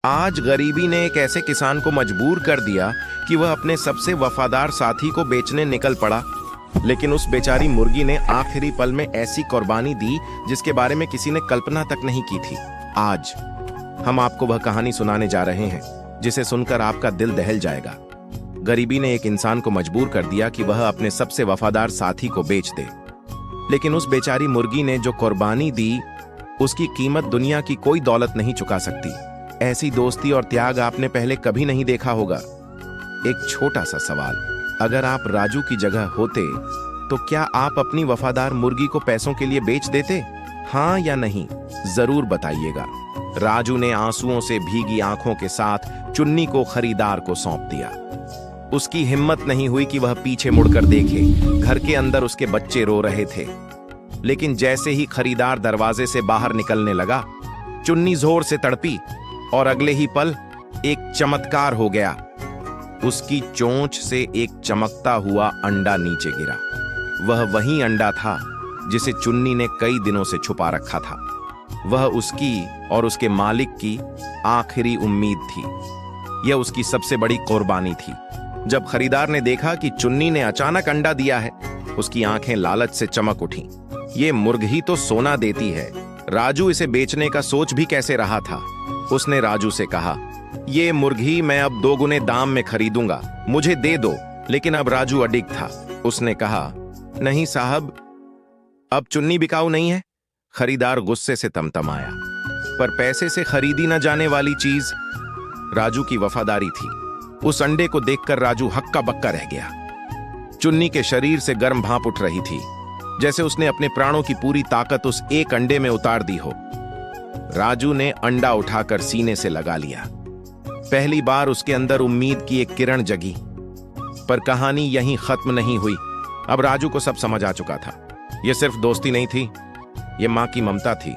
आज गरीबी ने एक ऐसे किसान को मजबूर कर दिया कि वह अपने सबसे वफादार साथी को बेचने निकल पड़ा। लेकिन उस बेचारी मुर्गी ने आखिरी पल में ऐसी कुर्बानी दी जिसके बारे में किसी ने कल्पना तक नहीं की थी। आज हम आपको वह कहानी सुनाने जा रहे हैं जिसे सुनकर आपका दिल दहल जाएगा। गरीबी ने एक इंसान को मजबूर कर दिया कि वह अपने सबसे वफादार साथी को बेच दे। लेकिन उस बेचारी मुर्गी ने जो कुर्बानी दी उसकी कीमत दुनिया की कोई दौलत नहीं चुका सकती। ऐसी दोस्ती और त्याग आपने पहले कभी नहीं देखा होगा। एक छोटा सा सवाल, अगर आप राजू की जगह होते तो क्या आप अपनी वफादार मुर्गी को पैसों के लिए बेच देते? हाँ या नहीं, जरूर बताइएगा। राजू ने आंसुओं से भीगी आंखों के साथ चुन्नी को खरीदार को सौंप दिया। उसकी हिम्मत नहीं हुई कि वह पीछे मुड़कर देखे। घर के अंदर उसके बच्चे रो रहे थे। लेकिन जैसे ही खरीदार दरवाजे से बाहर निकलने लगा, चुन्नी जोर से तड़पी और अगले ही पल एक चमत्कार हो गया। उसकी चोंच से एक चमकता हुआ अंडा नीचे गिरा। वह वही अंडा था जिसे चुन्नी ने कई दिनों से छुपा रखा था। वह उसकी और उसके मालिक की आखिरी उम्मीद थी। यह उसकी सबसे बड़ी कुर्बानी थी। जब खरीदार ने देखा कि चुन्नी ने अचानक अंडा दिया है, उसकी आंखें लालच से चमक उठीं। ये मुर्गी तो सोना देती है, राजू इसे बेचने का सोच भी कैसे रहा था। उसने राजू से कहा, ये मुर्गी मैं अब 2 गुने दाम में खरीदूंगा, मुझे दे दो। लेकिन अब राजू अडिग था। उसने कहा, नहीं साहब, अब चुन्नी बिकाऊ नहीं है। खरीदार गुस्से से तमतमाया। पर पैसे से खरीदी न जाने वाली चीज राजू की वफादारी थी। उस अंडे को देखकर राजू हक्का बक्का रह गया। चुन्नी के शरीर से गर्म भाप उठ रही थी, जैसे उसने अपने प्राणों की पूरी ताकत उस एक अंडे में उतार दी हो। राजू ने अंडा उठाकर सीने से लगा लिया। पहली बार उसके अंदर उम्मीद की एक किरण जगी। पर कहानी यहीं खत्म नहीं हुई। अब राजू को सब समझ आ चुका था। यह सिर्फ दोस्ती नहीं थी, यह मां की ममता थी।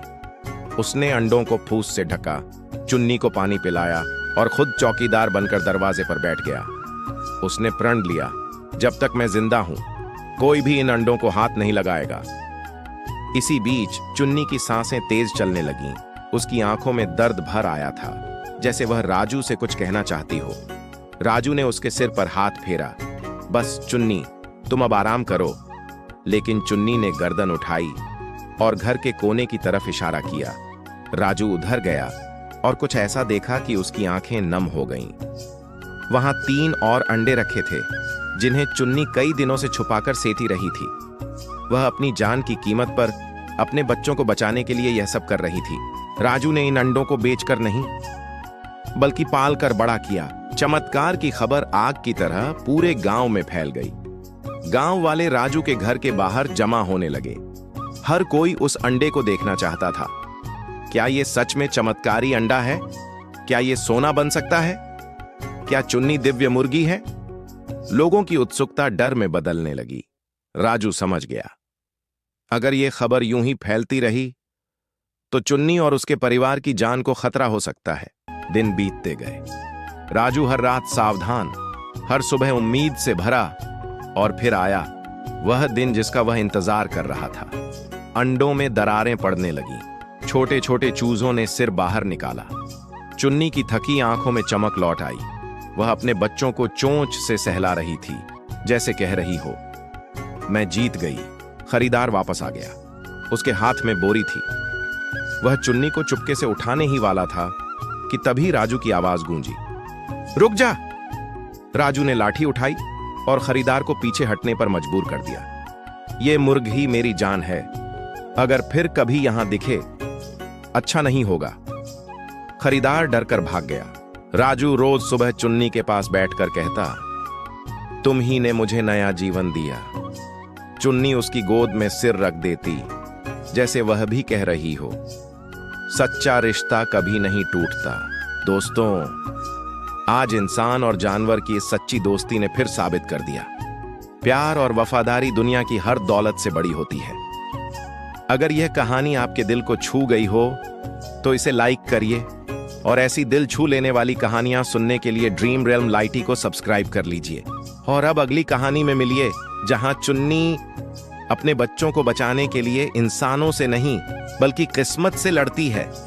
उसने अंडों को फूस से ढका, चुन्नी को पानी पिलाया और खुद चौकीदार बनकर दरवाजे पर बैठ गया। उसने प्रण लिया, जब तक मैं जिंदा हूं कोई भी इन अंडों को हाथ नहीं लगाएगा। इसी बीच चुन्नी की सांसें तेज चलने लगीं। उसकी आंखों में दर्द भर आया था, जैसे वह राजू से कुछ कहना चाहती हो। राजू ने उसके सिर पर हाथ फेरा। बस चुन्नी, तुम अब आराम करो। लेकिन चुन्नी ने गर्दन उठाई और घर के कोने की तरफ इशारा किया। राजू उधर गया और कुछ ऐसा देखा कि उसकी आंखें नम हो गईं। वहां 3 और अंडे रखे थे जिन्हें चुन्नी कई दिनों से छुपाकर सेती रही थी। वह अपनी जान की कीमत पर अपने बच्चों को बचाने के लिए यह सब कर रही थी। राजू ने इन अंडों को बेचकर नहीं, बल्कि पालकर बड़ा किया। चमत्कार की खबर आग की तरह पूरे गांव में फैल गई। गांव वाले राजू के घर के बाहर जमा होने लगे। हर कोई उस अंडे को देखना चाहता था। क्या यह सच में चमत्कारी अंडा है? क्या यह सोना बन सकता है? क्या चुन्नी दिव्य मुर्गी है? लोगों की उत्सुकता डर में बदलने लगी। राजू समझ गया, अगर यह खबर यूं ही फैलती रही तो चुन्नी और उसके परिवार की जान को खतरा हो सकता है। दिन बीतते गए। राजू हर रात सावधान, हर सुबह उम्मीद से भरा, और फिर आया वह दिन जिसका वह इंतजार कर रहा था। अंडों में दरारें पड़ने लगी। छोटे छोटे चूजों ने सिर बाहर निकाला। चुन्नी की थकी आंखों में चमक लौट आई। वह अपने बच्चों को चोंच से सहला रही थी, जैसे कह रही हो, मैं जीत गई। खरीदार वापस आ गया। उसके हाथ में बोरी थी। वह चुन्नी को चुपके से उठाने ही वाला था कि तभी राजू की आवाज गूंजी, रुक जा। राजू ने लाठी उठाई और खरीदार को पीछे हटने पर मजबूर कर दिया। यह मुर्गी मेरी जान है, अगर फिर कभी यहां दिखे अच्छा नहीं होगा। खरीदार डरकर भाग गया। राजू रोज सुबह चुन्नी के पास बैठकर कहता, तुम ही ने मुझे नया जीवन दिया। चुन्नी उसकी गोद में सिर रख देती, जैसे वह भी कह रही हो, सच्चा रिश्ता कभी नहीं टूटता। दोस्तों, आज इंसान और जानवर की इस सच्ची दोस्ती ने फिर साबित कर दिया, प्यार और वफादारी दुनिया की हर दौलत से बड़ी होती है। अगर यह कहानी आपके दिल को छू गई हो तो इसे लाइक करिए और ऐसी दिल छू लेने वाली कहानियां सुनने के लिए ड्रीम रियल्म लाइटी को सब्सक्राइब कर लीजिए। और अब अगली कहानी में मिलिए, जहां चुन्नी अपने बच्चों को बचाने के लिए इंसानों से नहीं बल्कि किस्मत से लड़ती है।